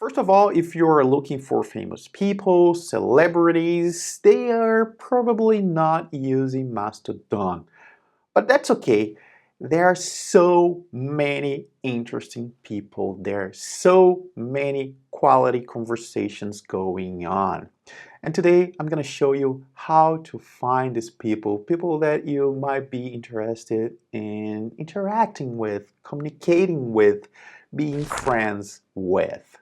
First of all, if you're looking for famous people, celebrities, they are probably not using Mastodon. But that's okay. There are so many interesting people there, so many quality conversations going on. And today I'm going to show you how to find these people that you might be interested in interacting with, communicating with, being friends with.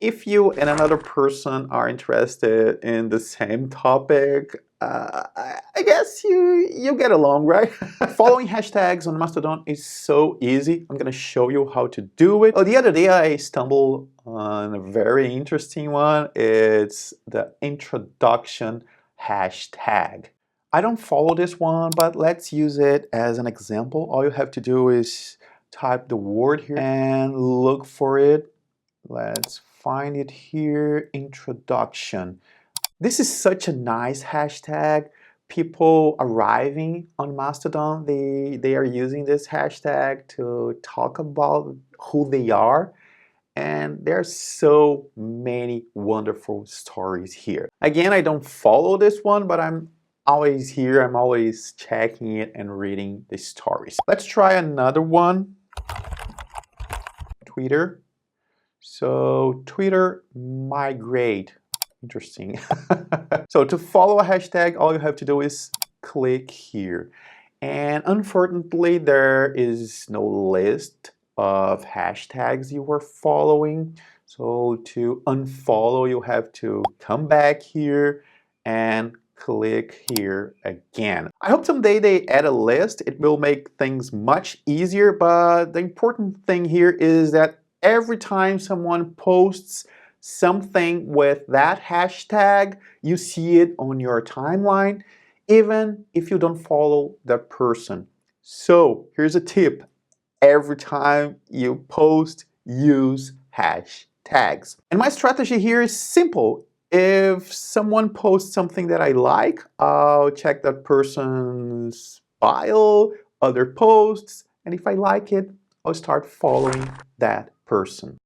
If you and another person are interested in the same topic, I guess you get along, right? Following hashtags on Mastodon is so easy. I'm gonna show you how to do it. Oh, the other day I stumbled on a very interesting one. It's the introduction hashtag. I don't follow this one, but let's use it as an example. All you have to do is type the word here and look for it. Let's find it here, introduction. This is such a nice hashtag. People arriving on Mastodon, they are using this hashtag to talk about who they are. And there's so many wonderful stories here. Again, I don't follow this one, but I'm always here. I'm always checking it and reading the stories. Let's try another one. Twitter. So Twitter migrate. Interesting. So to follow a hashtag, all you have to do is click here. And unfortunately, there is no list of hashtags you were following. So to unfollow, you have to come back here and click here again. I hope someday they add a list. It will make things much easier, but the important thing here is that every time someone posts something with that hashtag, you see it on your timeline, even if you don't follow that person. So here's a tip. Every time you post, use hashtags. And my strategy here is simple. If someone posts something that I like, I'll check that person's bio, other posts, and if I like it, I'll start following that person.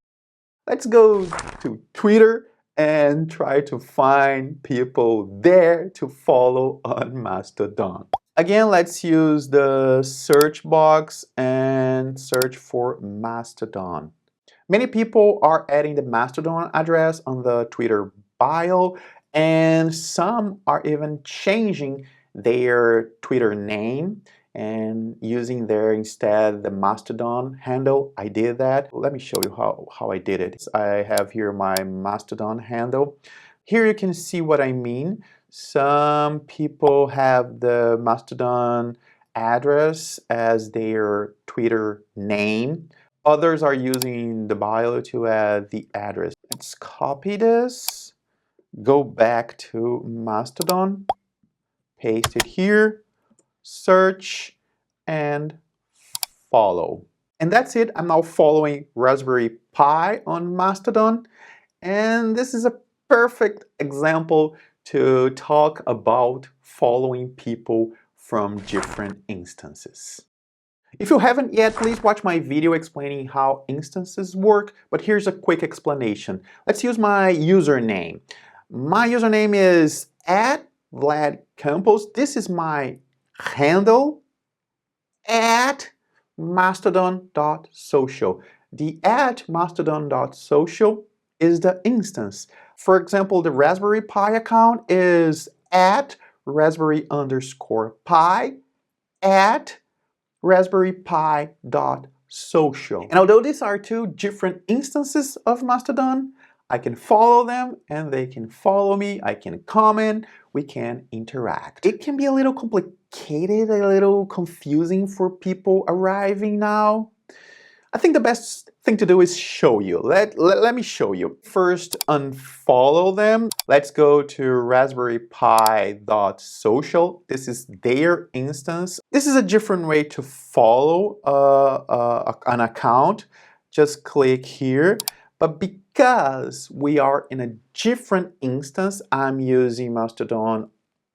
Let's go to Twitter and try to find people there to follow on Mastodon. Again, let's use the search box and search for Mastodon. Many people are adding the Mastodon address on the Twitter bio, and some are even changing their Twitter name and using there instead the Mastodon handle. I did that. Let me show you how I did it. I have here my Mastodon handle. Here you can see what I mean. Some people have the Mastodon address as their Twitter name. Others are using the bio to add the address. Let's copy this, go back to Mastodon, paste it here, search, and follow. And that's it. I'm now following Raspberry Pi on Mastodon. And this is a perfect example to talk about following people from different instances. If you haven't yet, please watch my video explaining how instances work, but here's a quick explanation. Let's use my username. My username is @VladCampos. This is my handle @mastodon.social. The @mastodon.social is the instance. For example, the Raspberry Pi account is @raspberry_pi @raspberrypi.social. And although these are two different instances of Mastodon, I can follow them and they can follow me. I can comment, we can interact. It can be a little complicated, a little confusing for people arriving now. I think the best thing to do is show you. Let me show you. First, unfollow them. Let's go to raspberrypi.social. This is their instance. This is a different way to follow an account. Just click here. But because we are in a different instance, I'm using Mastodon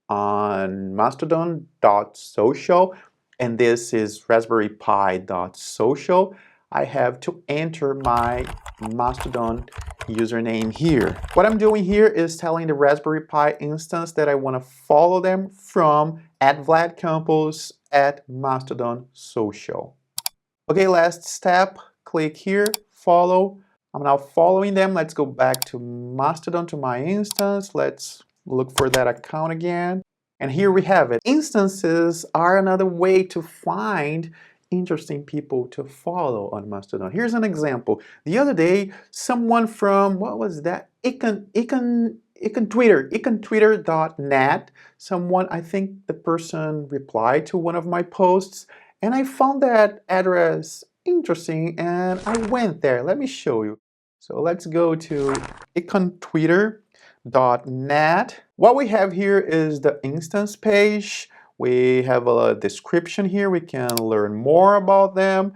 on mastodon.social, and this is raspberrypi.social. I have to enter my Mastodon username here. What I'm doing here is telling the Raspberry Pi instance that I want to follow them from @VladCampos @Mastodon Social. Okay, last step, click here, follow. I'm now following them. Let's go back to Mastodon, to my instance. Let's look for that account again. And here we have it. Instances are another way to find interesting people to follow on Mastodon. Here's an example. The other day, someone from, what was that? Twitter.net. Someone, I think the person replied to one of my posts, and I found that address interesting, and I went there. Let me show you. So let's go to Twitter.net. What we have here is the instance page. We have a description here. We can learn more about them.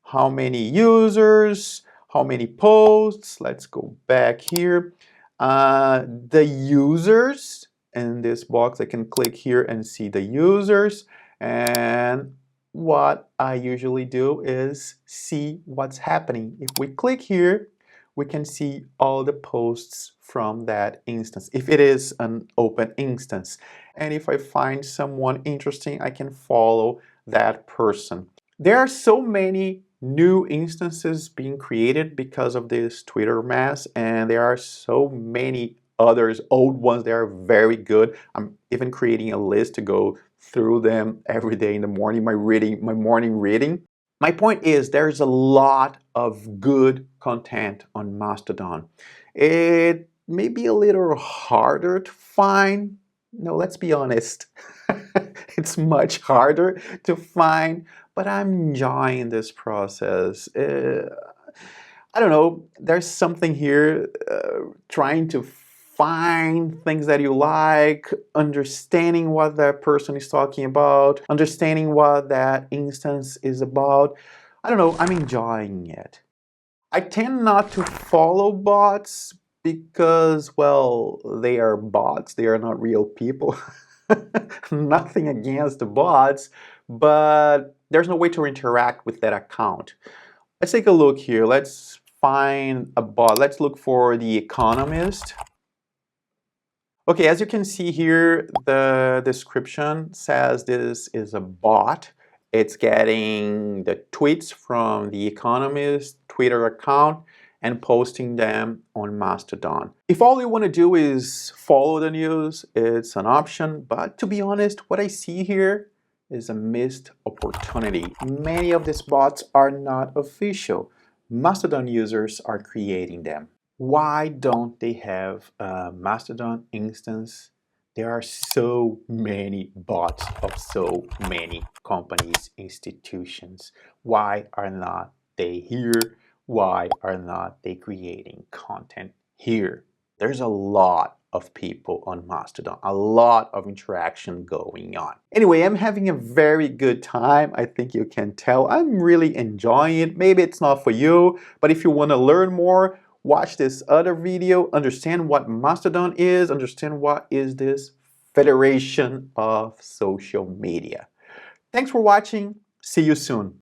How many users, how many posts. Let's go back here. The users in this box, I can click here and see the users. And what I usually do is see what's happening. If we click here, we can see all the posts from that instance, if it is an open instance. And if I find someone interesting, I can follow that person. There are so many new instances being created because of this Twitter mess, and there are so many others, old ones that are very good. I'm even creating a list to go through them every day in the morning, my morning reading. My point is, there's a lot of good content on Mastodon. It may be a little harder to find. No, let's be honest. It's much harder to find, but I'm enjoying this process. I don't know, there's something here trying to find things that you like, understanding what that person is talking about, understanding what that instance is about. I don't know, I'm enjoying it. I tend not to follow bots because, well, they are bots, they are not real people. Nothing against the bots, but there's no way to interact with that account. Let's take a look here. Let's find a bot. Let's look for The Economist. Okay, as you can see here, the description says this is a bot. It's getting the tweets from The Economist Twitter account and posting them on Mastodon. If all you want to do is follow the news, it's an option, but to be honest, what I see here is a missed opportunity. Many of these bots are not official. Mastodon users are creating them. Why don't they have a Mastodon instance? There are so many bots of so many companies, institutions. Why are not they here? Why are not they creating content here? There's a lot of people on Mastodon, a lot of interaction going on. Anyway, I'm having a very good time. I think you can tell. I'm really enjoying it. Maybe it's not for you, but if you want to learn more, watch this other video, understand what Mastodon is, understand what is this federation of social media. Thanks for watching. See you soon.